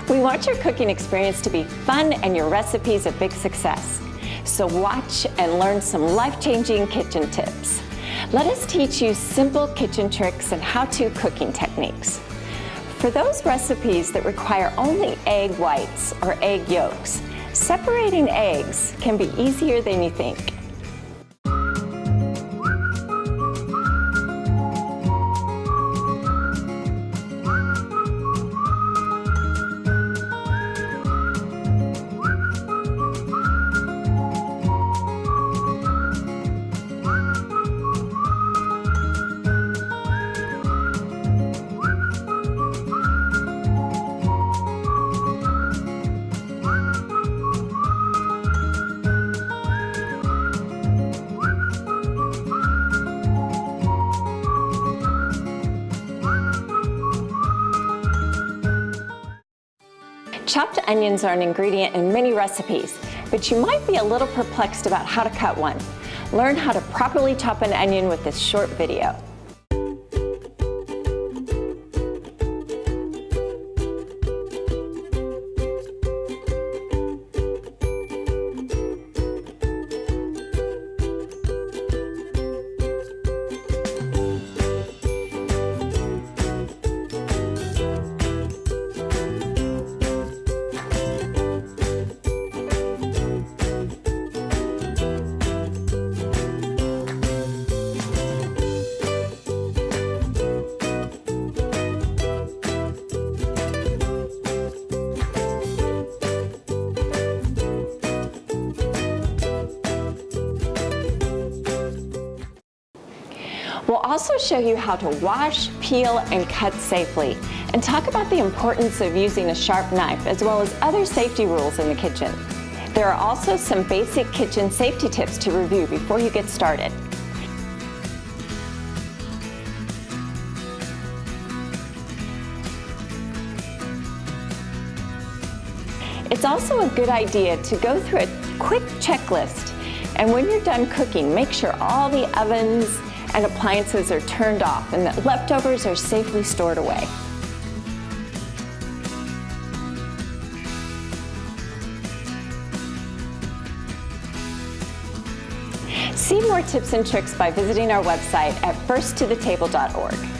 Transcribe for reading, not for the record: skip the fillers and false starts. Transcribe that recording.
We want your cooking experience to be fun and your recipes a big success. So watch and learn some life-changing kitchen tips. Let us teach you simple kitchen tricks and how-to cooking techniques. For those recipes that require only egg whites or egg yolks, separating eggs can be easier than you think. Chopped onions are an ingredient in many recipes, but you might be a little perplexed about how to cut one. Learn how to properly chop an onion with this short video. We'll also show you how to wash, peel, and cut safely, and talk about the importance of using a sharp knife, as well as other safety rules in the kitchen. There are also some basic kitchen safety tips to review before you get started. It's also a good idea to go through a quick checklist, and when you're done cooking, make sure all the ovens and appliances are turned off and that leftovers are safely stored away. See more tips and tricks by visiting our website at firsttothetable.org.